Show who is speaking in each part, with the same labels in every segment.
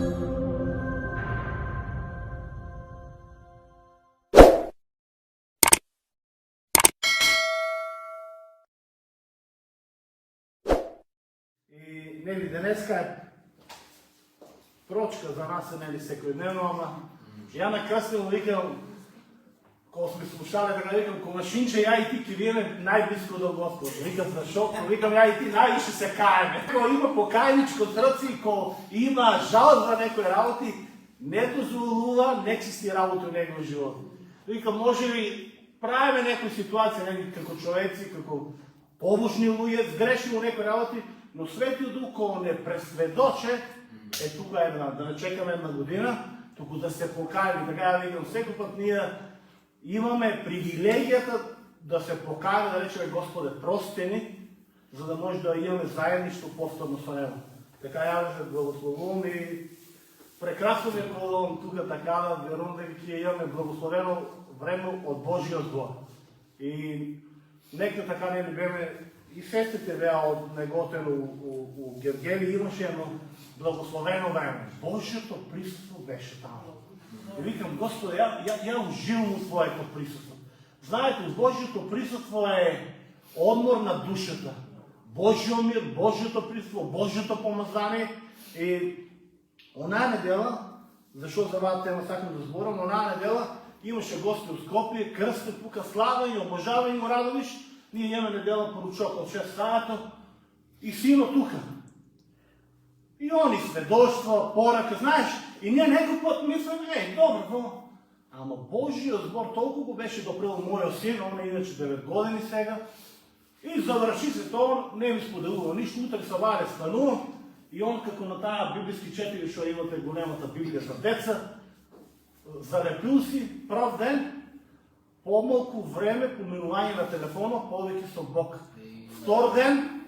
Speaker 1: И нели денеска е прочка за нас, нели секојдневно, ама ја накаснено викам, кога сме слушале, така викам, комашинче, ја и ти ќе видиме најблиско до Господ. Викам, зашо? Викам, ја и ти највише се каеме. Кога има покајничко срце и кога има жал за некои работи, не дозволува нечисти работи у неговиот живот. Викам, може ли правиме некои ситуации, нели, како човеци, како побожни луѓе, сгрешни у некои работи, но Светиот Дух кога не пресведоче, тука една, да не чекаме една година, туку да се покајаме. Така да викам, секој пат ние имаме привилегијата да се покајаме, да речеме Господе, прости ни, за да може да имаме заедништво повторно со Него. Така ја ве благословувам и прекрасно ми колам тука така да верувам дека ќе имаме благословено време од Божиот збор. И нека така не беме и сестите беа од неготено у Гевгели, имаше едно благословено време. Божиото присуство беше таму. И викам, Господи, ја уживам у Твоето присуство. Знаете, Божиото присуство е одмор на душата. Божиот мир, Божиото присуство, Божиото помазание. И онаа недела, зашо за оваа тема сакам да зборам, онаа недела имаше гости у Скопје, крстот тука, славање, обожавање, радовиш. Ние имаме недела поручок од 6 саато и сино тука. И они сведоштва, порака, знаеш, и ние некој пат мислиме, добро, ама Божиот збор толку го беше допрел мојот син, он е иначе 9 години сега, и заврши се тоа, не ми споделува ништо, утре са варе станувам, и он како на таа библиски четири, што имате големата Библија за деца, залепил си прав ден, помалку време поминување на телефона, повеќе со Бог. Втор ден,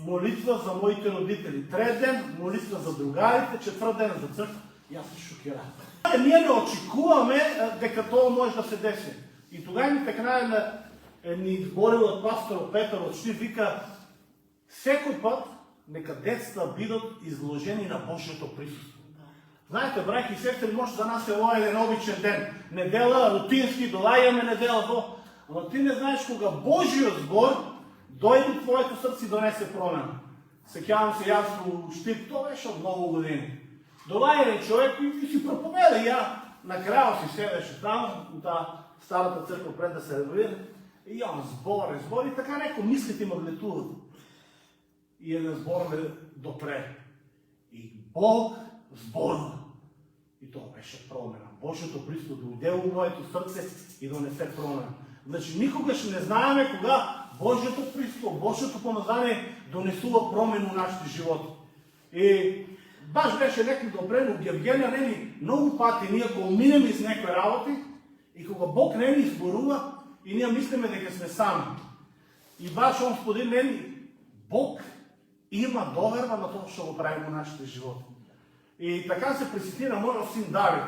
Speaker 1: молитва за моите родители. Трет ден, молитва за другарите. Четврт ден за црква. Јас се шокирам. Ние не очекуваме дека тоа може да се деси. И тогава ми текна ни зборил од пастор Петар од Штип, вика, секој пат нека детства бидат изложени на Божиото присуство. Знаете, браќи и сестри, може за нас е ова еден обичен ден. Недела, рутински, долајаме недела, но ти не знаеш кога Божиот збор дојде во твоето срце и донесе промена. Сеќавам се јас у Штип, тоа беше од многу години. Долаје човек и си проповеда, и ја на крајот си седеше таму, у таа старата црква пред да се револира, и он збор, и така некој мислите ме влетуват. И еден збор ме допре. И Бог зборува. И тоа беше промена. Божиото присуство дојде во моето срце и донесе промена. Значи, никогаш не знаеме кога Божиото присуство, Божиото помазание донесува промена во нашите животи. И баш беше некој добре, но Гевгелија нели многу пати ние кога минеме из некои работи и кога Бог не ни изборува и ние мислиме дека сме сами. И баш он сподели нели Бог има доверба на тоа што го прави во нашите животи. И така се присетира мојот син Давид.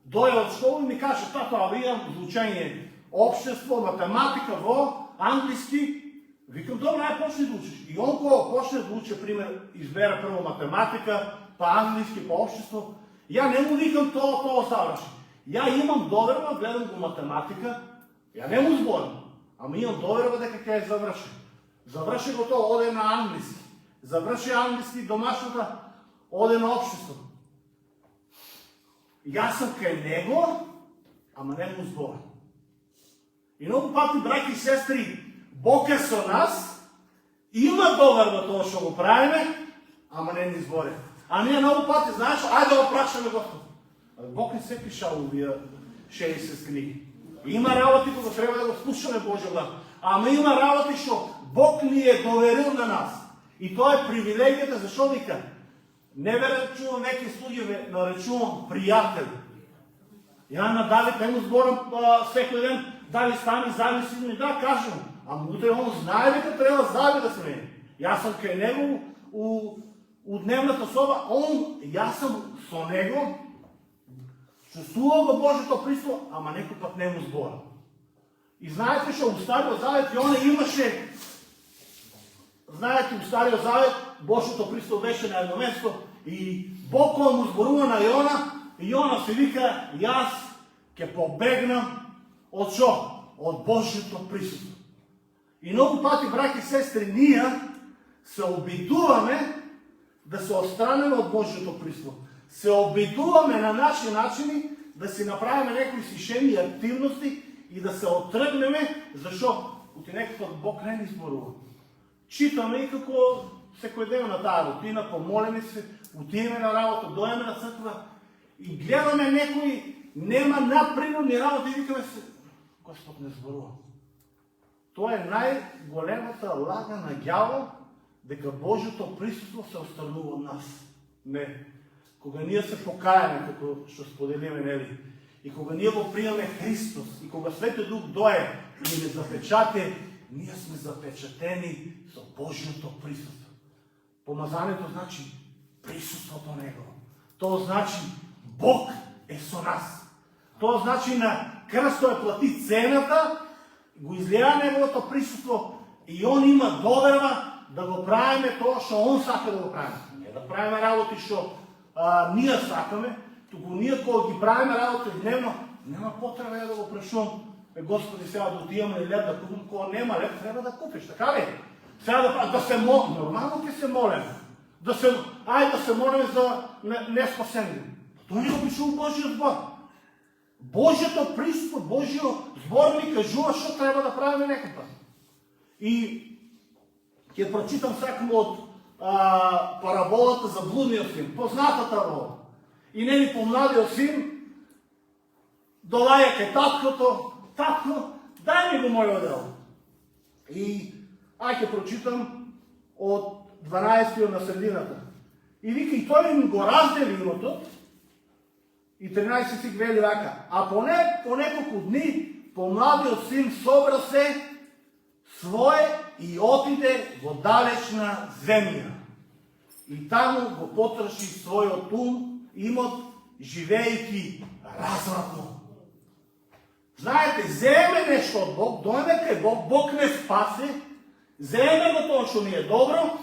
Speaker 1: Дојде од школа и ми каже, тато, имам изучение општество, математика во англиски. Викам, добро, ај почни да учиш. И он кога почне да учи, пример, избера прво математика, па англиски, па општество, ја не му викам тоа заврши. Ја имам доверба, гледам го математика, ја не му зборам, ама имам доверба дека ќе ја заврши. Заврши го тоа, оде на англиски. Заврши англиски, домашната, оде на општество. Јас сум кај него, ама не му зборам. И многу пати, браќи и сестри, Бог е со нас, има доверба тоа што го правиме, ама не ни збори. А ние многу пати, знаеш, ајде да го прашаме Господ. Бог не се пиша овие 60 книги. Има работи кога треба да го слушаме Божјо глас. Ама има работи што Бог ни е доверил на нас. И тоа е привилегијата, зашо вика? Не ве речувам некои слуѓе, наречувам пријатели. Ја на Давид не му зборам секој ден, дали стани, зависи ми, да, кажам. Ама утре он знае дека треба зави да сме. Јас сум кај него у дневната соба, јас сум со него, чувствувам го Божето присуство, ама некој пат не му зборам. И знаете што, у Стариот Завет и он имаше знаете, у Стария Завет Божието присъство беше на едно место и Бог, кога му зборува на Йона, и Йона се вика, и аз ќе побегнам от шо? От Божието присъство. И много пъти, браки и сестри, ние се обидуваме да се отстраним от Божието присъство. Се обидуваме на наши начини да си направим някои свишени активности и да се оттръгнем, защо? От некакъв Бог не ни зборува. Читаме и како секој ден на тая рутина, помолиме се, отиваме на работа, доеме на църква и гледаме некои нема надприродни работи и викаме се, Господ не зборува. Това е най-големата лага на дявола, дека Божието присъство се отстранува от нас. Не. Кога ние се покаяме, како што споделиме, нели? И кога ние го приемаме Христос, и кога Светиот Дух дое и не запечате, ние сме запечатени со Божието присъство. Помазанието значи присъството Негово. То значи Бог е со нас. То значи на кръсто е плати цената, го излея Неговото присъство и Он има доверба да го правиме тоа што Он сака да го правиме. Не да правиме работи што ние сакаме, туку ние кога ги правиме работи дневно, нема потреба да го прашувам. Господи, сега да отиваме лед да купим, кога нема лед, трябва да купиш, така ли? Сега да се молим, нормално ќе се молим. Да се молим за неспасени. Той не го пише в Божия збор. Божието присъство, Божио збор ни кажува што трябва да правиме некога. И ќе прочитам сакам от параболата за блудниот син, познатата рола. И нели помладиот син долаја кај таткото, татко, дай ми го мојо дело. И ќе прочитам от 12 на средината. И вика, и той им го раздели имото, и 13 си вели вака, а по неколко дни помладиот син собра се свое и отиде во далечна земја. И таму го потроши својот имот, живејќи развратно. Знаете, земе нешто од Бог, дојде кај Бог, Бог не спаси, земе го тоа што ни е добро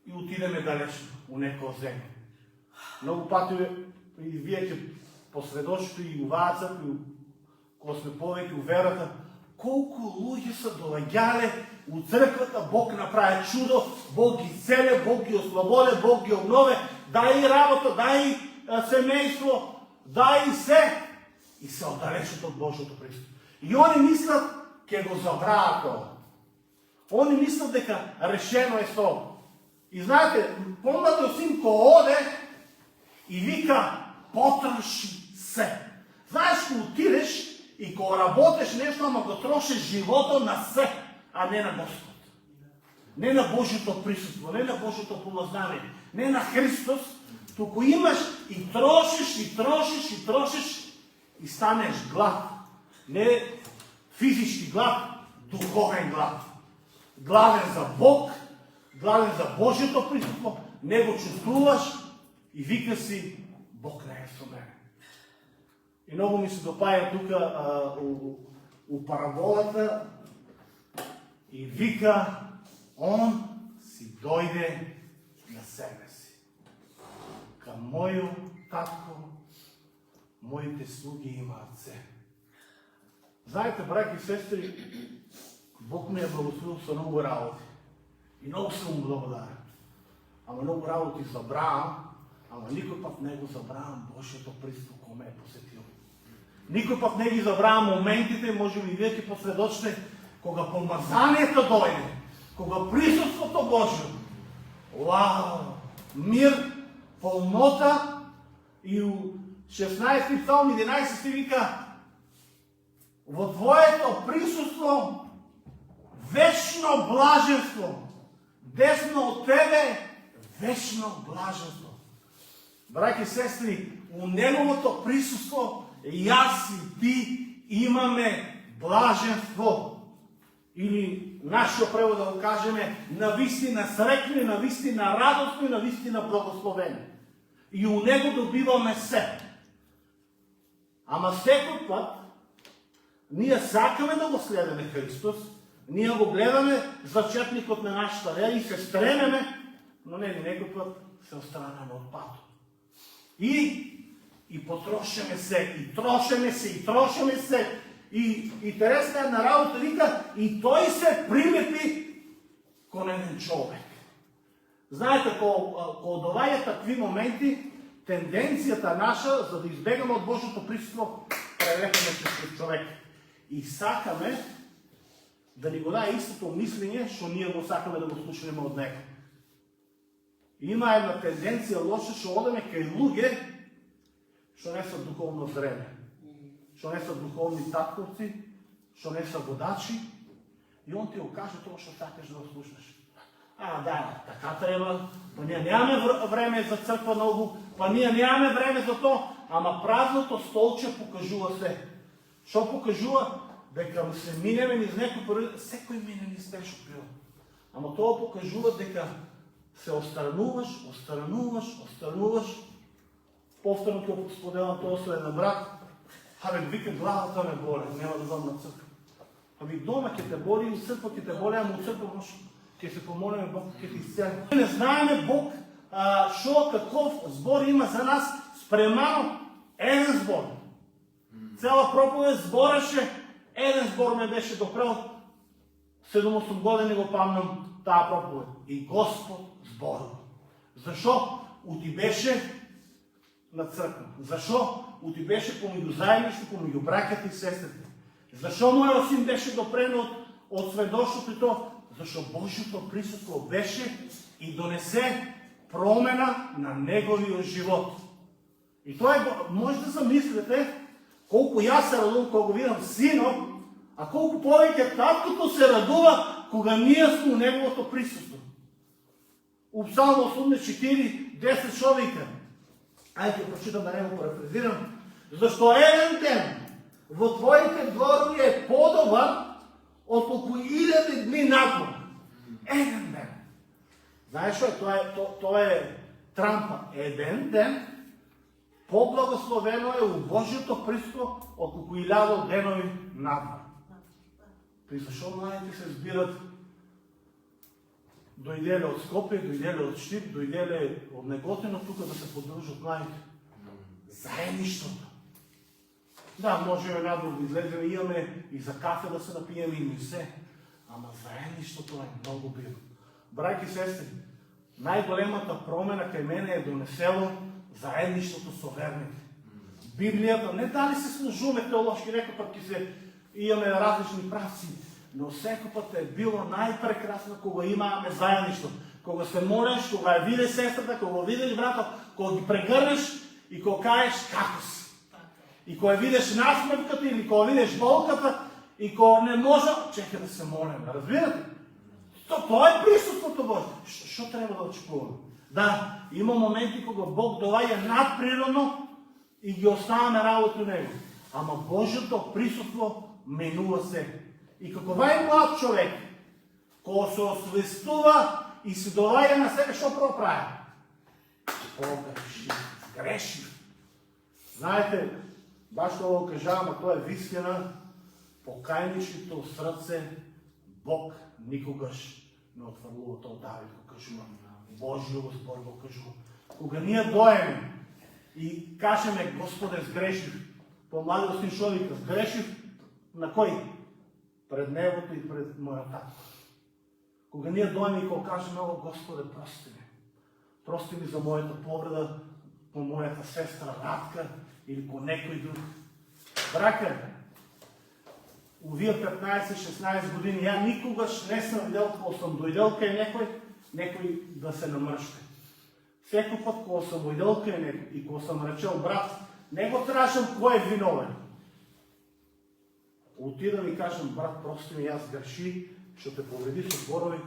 Speaker 1: и отидеме далечно у некоја земја. Многу пати и вие ќе посведочите и у вацат, и кога сме повеќе у верата, колку луѓе са доаѓале у црквата, Бог направи чудо, Бог ги исцеле, Бог ги ослободе, Бог ги обнове, дај и работа, дај и семејство, дај и се. И се отдалечат от Божието присъство. И они мислят, ке го забравят това. Они мислят, дека решено е со. И знаете, помнате син ко оде и вика, потроши се. Знаеш, ко отидеш и ко работеш нещо, ама го трошиш живота на се, а не на Господ. Не на Божието присъство, не на Божието помазнание, не на Христос, туку имаш и трошиш, и трошиш, и трошиш, и станеш глад. Не физически глад, духовен глад. Гладен за Бог, гладен за Божието присъство, не го чувствуваш и вика си, Бог не е со мене. И много ми се допая тук у параболата и вика, Он си дойде на себе си. Към мојо татко, моите слуги имаат се. Знаете, браки и сестри, Бог ми е благословил со много работи. И много съм му благодарен. Ама много работи забравам, ама никой път не го забравам Божието присъство, кое ме е посетил. Никой път не ги забравам моментите, може би вие ќе посведочите, кога помазанието дойде, кога присъството Божие. Вау! Мир, пълнота и 16 псалм 11 си вика, во Твоето присъство вечно блаженство, десно от Тебе вечно блаженство. Браки и сестри, у Неговото присъство и аз и ти имаме блаженство. Или нашето превод да го кажем, навистина срекни, навистина радостни, навистина благословени. И у Него добиваме се. Ама всеки път ние сакаме да го следваме Христос, Ние го гледаме зачетникот на нашата вера и се стремеме, но не, некој път се отстранаме от пато. И потрошеме се, и трошеме се, и трошеме се. И интересна една работа вика, и той се прилепи кон еден човек. Знаете, кога доваѓа такви моменти, тенденцијата наша, за да избегаме от Божието присуство, прелепаме се пред човек. И сакаме да ни го даде истото мислење, што ние го сакаме да го слушнеме од него. Има една тенденција лоша, што одеме кај луѓе, што не са духовно зрели, што не са духовни татковци, што не са водачи, и он ти го каже тоа што сакаш да го слушнеш. Да, така треба, па ние нямаме време за црква многу, па ние нямаме време за то, ама празното столче покажува се. Што покажува? Дека се минеме низ некој природ, секој мине низ тешок период. Ама тоа покажува дека се острануваш, повторно ќе споделам тоа со еден брат, вика главата ме боли, нема да дам на црква. Дома ќе те боли, и црква ќе те боли, ама у црква може ќе се помолиме Бог, ќе ти исцели. Не знаеме Бог шо, каков збор има за нас, спремано еден збор. Цела проповед збореше, еден збор ме беше допрел, 7-8 години го памнам таа проповед. И Господ зборува. Зашо? Ути беше на црква. Зашо? Ути беше помеѓу заедништво, помеѓу браќата и сестрите. Зашо мојот син беше допрен од сведоштвото и тоа? Зашо Божјото присуство беше и донесе промена на неговиот живот. И тоа може да замислите колку јас се радувам кога го видам синот, а колку повеќе таткото се радува кога ние сме у неговото присуство. У Псалм 84:10 шо вика? Ајде ќе прочитам да не го парафразирам. Зашто еден ден во твоите дворови е подобар отколку 1000 дни напор. Еден ден. Знаеш што е? Тоа е трампа. Еден ден поблагословено е у Божјото присуство отколку 1000 денови напор. При зашо младите се збират, дојделе од Скопје, дојделе од Штип, дојделе од Неготино тука да се подружат младите. Заедништвото. Да, можеме надвор да излеземе, имаме и за кафе да се напиеме и се. Ама заедништвото е многу битно. Браќи и сестри, најголемата промена кај мене е донесело заедништвото со верните. Библијата, не дали се служуваме теолошки, некој пат ќе се имаме различни правци, но секој пат е било најпрекрасно кога имаме заедништво. Кога се молиш, кога ја видиш сестрата, кога видиш брата, кога ги прегрнеш и кога кажеш како си. И кога видиш насмевката или кога видиш болката и кога не може, чека да се молим. Разбирате? Тоа е присуството Божие. Што треба да очекуваме? Да, има моменти кога Бог доаѓа надприродно и ги оставаме работи у Него. Ама Божјото присуство менува се. И како вај млад човек, кога се освестува и се доаѓа на себе, што прво прави? Погреши, греши. Знаете, баш тоа го кажавам, а тоа е вистина, покајничното срце Бог никогаш не отврлува, тоа Давид го кажува. Божјо збор го кажува. Кога ние доеме и кажеме, Господе, сгрешив, помладиот син шо вика, сгрешив на кој? Пред небото и пред мојот татко. Кога ние доеме и кога кажеме, о, Господе, прости ми. Прости ми за мојата повреда по мојата сестра Радка или по некој друг. Брака, у вие 15-16 години, ја никогаш не сум видел, кога сум дојдел кај некој да се намрште. Секој пат кога сум дојдел кај некој и кога сум речел, брат, не го трашам кој е виновен. Отидам и кажам, брат, прости ми, јас греши, што те повреди со зборови.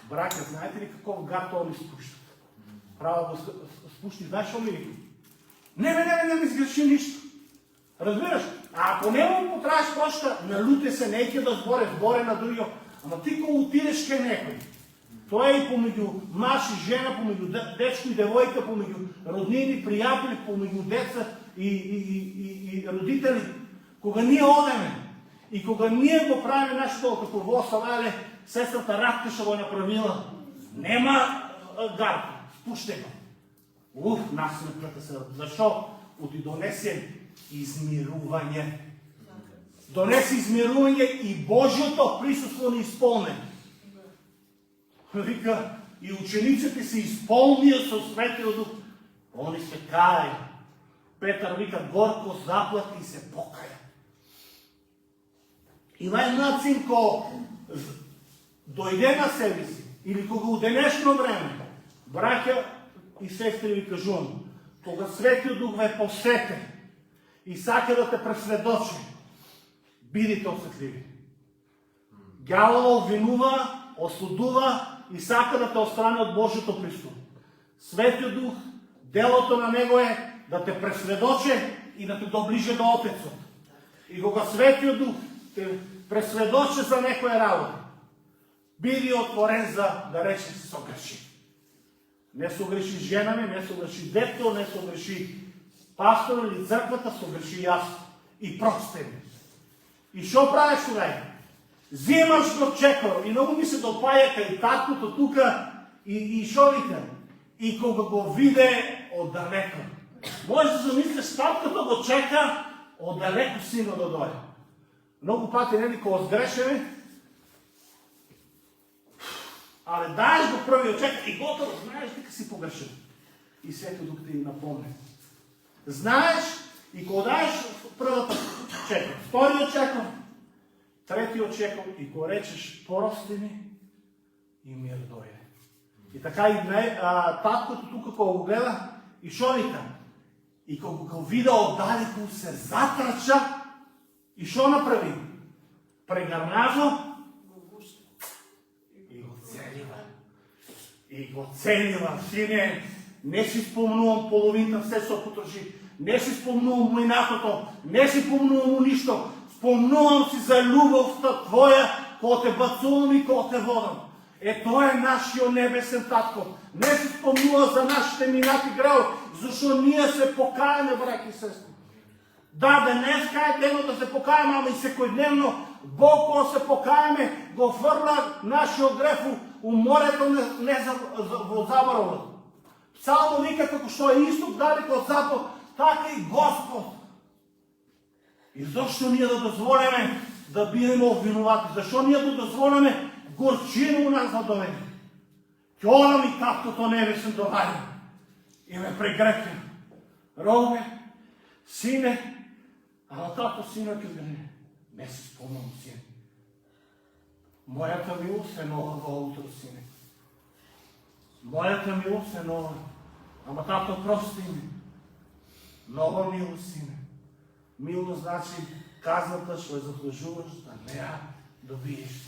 Speaker 1: Брака, знаете ли каков гар тоа ми спуштат? Право го спушти, знаеш што ми вика? Не ми сгреши ништо. Разбираш? А ако не му потраеш прошка, налуте се, неќе да зборе на другиот. Ама ти кога отидеш кај некој, тоа е и помеѓу маж и жена, помеѓу дечко и девојка, помеѓу роднини, пријатели, помеѓу деца и родители. Кога ние одеме И кога ние го правим нещо како во Савале, сестрата Радка што го направила, нема гарка, спуште го. Насметката се. Зашо? Оти донесе измирување. Донесе измирување и Божјото присуство ни исполне. Вика, и учениците се исполнија со Светиот Дух. Они се каја. Петар вика, горко заплати и се покаја. Има една начин ко дојде на себе си, или кога у денешно време, браќа и сестри ви кажувам, кога Светиот Дух ве посете и сака да те пресведочи, бидите осетливи. Ѓаволот обвинува, осудува и сака да те острани од Божјото присуство. Светиот Дух, делото на него е да те пресведоче и да те доближе до Отецот. И кога Светиот Дух те пресведоче за некоја работа, биди отворен за да рече се согреши. Не согреши жена ми, не согреши дето, не согреши пастор или црквата, согреши јас. И прости ми. И шо правиш тогава? Взимаш го чекор и много ми се допаја кај таткото тука и шо вика? И кога го виде оддалеко. Може да замислиш, таткото го чека оддалеко сина да дојде. Много пати нели кога сгрешеме, але даеш го првиот чек и готово, знаеш дека си погрешен. И Светиот Дух ти напомне. Знаеш и кога даеш првата чекор, вториот чекор, третиот чекор и кога речеш прости ми и мир дојде. И така и таткото тука кога го гледа и шо вика? И кога го вида оддалеку се затрача и шо направи? Прегрнажа и го целива. И го целива. Сине, не си спомнувам половинта, все се потроши. Не си спомнувам млинатото, не си спомнувам ништо. Спомнувам си за љубовта твоја, кога те бацувам и кога те водам. Тоа е нашиот небесен татко. Не се спомнува за нашите минати греови, зашто ние се покајаме, браќи и сестри. Да, денеска е денот да се покајаме, ама и секојдневно Бог кога се покајаме го фрла нашиот греф у морето во заборавот. Псалмо вика како што е исток далеко од запад, така и Господ. И зашто ние да дозволиме да бидеме обвинувати? Зашто ние да дозволиме горчина у нас да доведе? Ќола ми таткото небесен доваѓа и ме прегрефи. Робе, сине, ама тато сина ќе гне. Не се спомнам, сине. Мојата милост е нова во утро, сине. Мојата милост е нова. Ама тато прости ми. Нова милост, сине. Милост значи казната што ја заслужуваш да не ја добиеш.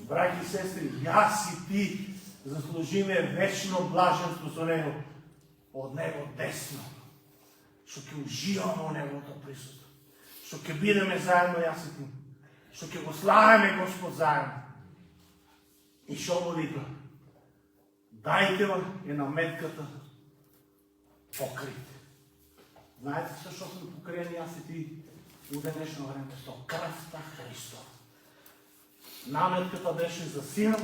Speaker 1: Браќи и сестри, јас и ти заслужиме вечно блаженство со него. Од него десно. Што ќе уживаме во неговото присуство. Што ќе бидеме заедно јас и ти. Што ќе го славиме Господ заедно. И што му вика? Дајте е наметката покрит. Знаете се што сме покриени јас и ти у денешно време? Со крвта Христова. Наметката беше за сина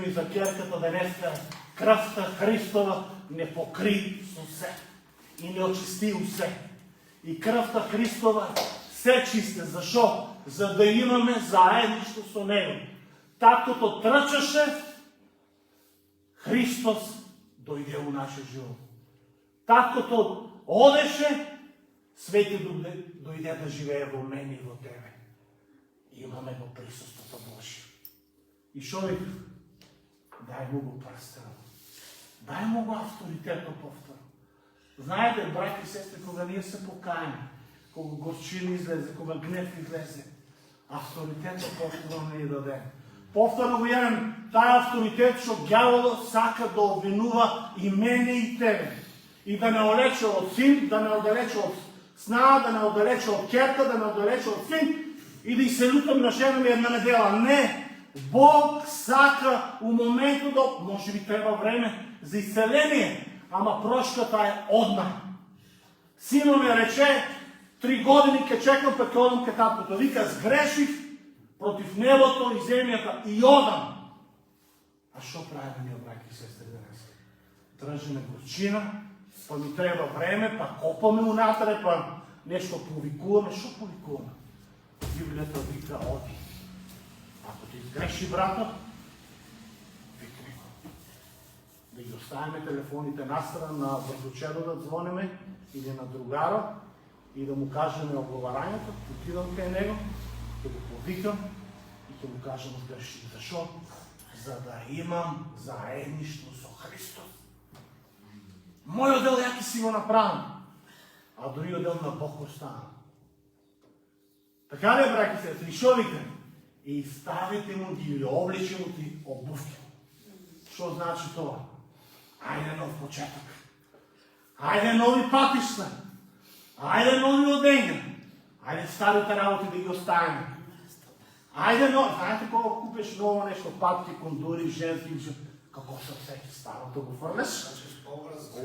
Speaker 1: и за ќерката, денеска крвта Христова не покри со се и не очисти усе. И крвта Христова се чисте. Зашо? За да имаме заедништво со него. Таткото трчаше, Христос дојде у нашиот живот. Таткото одеше, Светиот Дух дојде да живее во мене и во тебе. Имаме го присуството Божие. И шо вика? Дај му го прстено. Дај му го авторитетно повторно. Знаете, браќи и сестри, кога ние се покајаме, кога горчина излезе, кога гнев излезе, авторитетно повторно не ја даде. Повторно го јавам тај авторитет што ѓаволот сака да обвинува и мене и тебе. И да не одалече од син, да не одалече од снага, да не одалече од ќерка, да не одалече од син и да се лутам на жена ми една недела. Не! Бог сака у моментот да, може би треба време за исцеление, ама прошката е одма. Синот ми рече, 3 години ке чекам па ке одам ке таткото. Вика, сгреших против небото и земјата и одам. А што правиме ние, браќи и сестри, денес? Држиме горчина, па ми треба време, па копаме унатре, па нешто повикуваме. Што повикуваме? Библијата вика, оди. Ако ти сгреши братот, викни го. Да ги оставиме телефоните настрана на врзучедо да звониме или на другаро и да му кажеме оговарањето, отидам кај него, да го повикам и ќе му кажем сгреши. Зашо? За да имам заедништво со Христос. Мојот дел ја ќе си го направам, а другиот дел на Бог остана. Така ли, браќи се, и шо викам? И ставите му ги облечените обувки. Што значи тоа? Ајде нов почеток. Ајде нови патишта. Ајде нови одења. Ајде старите работи да ги оставиме. Ајде нови. Знаете кога купиш ново нешто, патки, кондури, женски, како се всеки старото го фрлеш?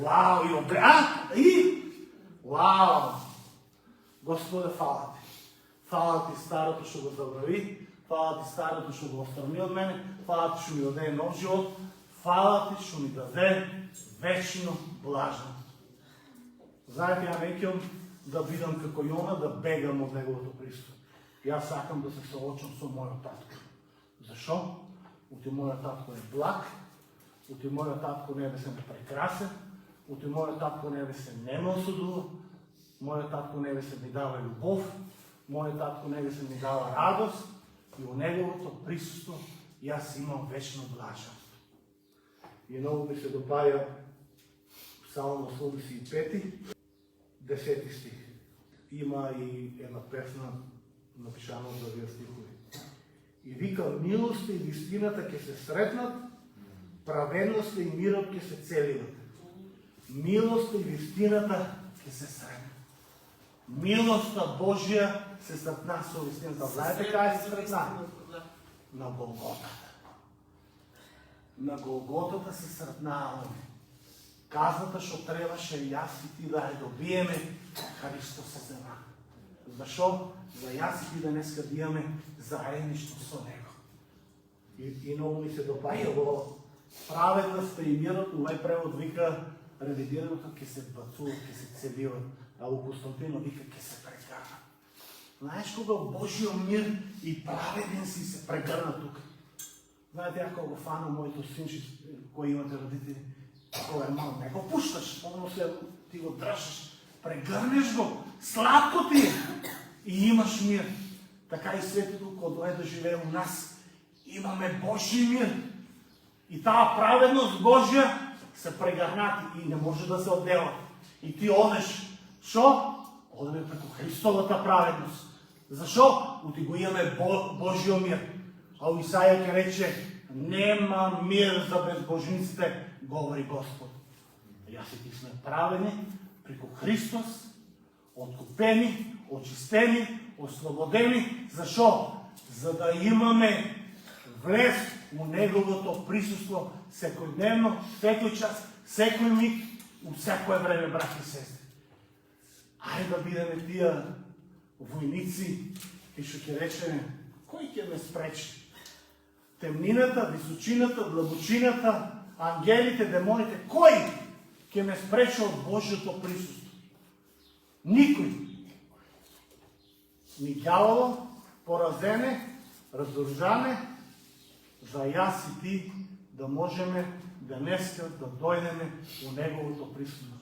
Speaker 1: Вау, и обля, и вау. Господе, фала ти. Фала ти старото што го забрави, фала ти старото што го отстрани од мене, фала ти што ми даде нов живот, фала ти што ми даде вечно блажност. Знаете, ја не ќам да бидам како Јона, да бегам од неговото присуство. Јас сакам да се соочам со мојот татко. Зашо? Ути мојот татко е благ, ути мојот татко небесен е прекрасен, ути мојот татко небесен нема осудува, мојот татко небесен ми дава љубов, мојот татко небесен ми дава радост и во неговото присуство јас имам вечно блажност. И многу ми се допаѓа Псалм 85, 10 стих. Има и една песна напишана за овие стихови. И вика, милоста и вистината ќе се сретнат, праведноста и мирот ќе се целиват. Милоста и вистината ќе се сретнат. Милоста Божја се сретна со вистината. Знаете кај се сретна? На Голготата. На Голготата се сретнаваме. Казната што требаше јас и ти да ја добиеме, Христос се зема. Зашо? За јас и ти денеска да имаме заедништво со Него. И многу ми се допаѓа во праведноста и мирот, овај превод вика ревидираното ќе се бацува, ќе се целива, а во Константино вика ќе се прегрна. Знаеш кога Божиот мир и праведен си се прегрна тука? Знаете, ја кога го фана моето синче, кои имате родители, кога е мал, не го пушташ, помно се ти го држаш, прегрнеш го, сладко ти е и имаш мир. Така и Светото кога дое да живее у нас, имаме Божи мир. И таа праведност Божја се прегрнати и не може да се оддела. И ти одеш. Шо? Одеме преку Христовата праведност. Зашо? Ути го имаме Божиот мир. А у Исаја ќе рече, нема мир за безбожниците, говори Господ. Јас и ти сме праведни преку Христос, откупени, очистени, ослободени. Зашо? За да имаме влез у Неговото присуство секојдневно, секој час, секој миг, у секое време, брати и сестри. Ајде да бидеме тие војници и што ќе речеме, кој ќе ме спречи? Темнината, височината, длабочината, ангелите, демоните, кој ќе ме спречи од Божјото присуство? Никој. Ни ѓаволо, поразене, разоружане, за јас и ти да можеме денеска да дојдеме у Неговото присуство.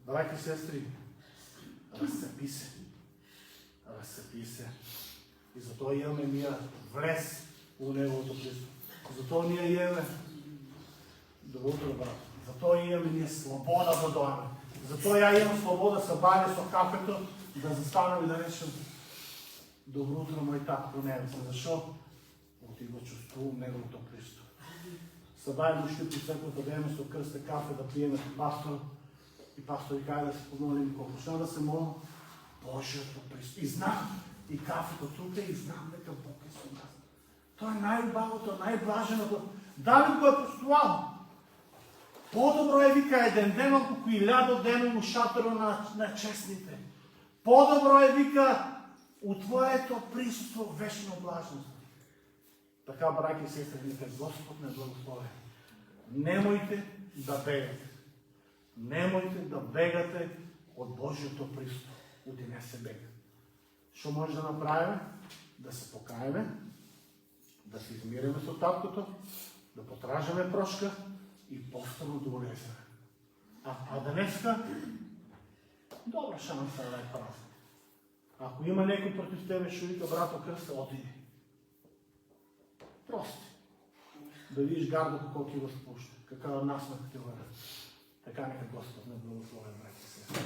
Speaker 1: Браќи и сестри, разцепи се. Разцепи се. И затоа имаме ние влез у Неговото присуство. Затоа ние имаме добро утро, брат. Затоа имаме ние слобода да дојдеме. Затоа ја имам слобода се бавиме со кафето, да застанам и да речем добро утро, мој татко небесен. Зашо? Оти го чувствувам Неговото присуство. Се бавиме уште при црквата да имаме со крсте кафе, да пиеме со пастор. И пастор и кај да се помолим, кога почна да се молам, Божиото присуство. И знам, и кафето тука, и знам дека Бог е со нас. Тоа е најубавото, најблаженото. Давид го е постувал. Подобро е, вика, еден ден, колку 1000 дена у шаторот на честните. По-добро е, вика, от Твоето присъство вечна облажност. Така, браки и сестри, вика, Господ не благослови. Немойте да бегате. Немойте да бегате от Божието присъство. Оти не се бега. Що може да направим? Да се покаеме, да се измириме с таткото, да потражаме прошка и постоянно да улеземе. А днеска, добра шанса да е празник. Ако има някой против тебе, ще вика, брато кръста, отиди. Прости. Да видиш гарда колко ти възпуща. Какава насмех ти върна. Така нека Господ не благослови, братя и сестри.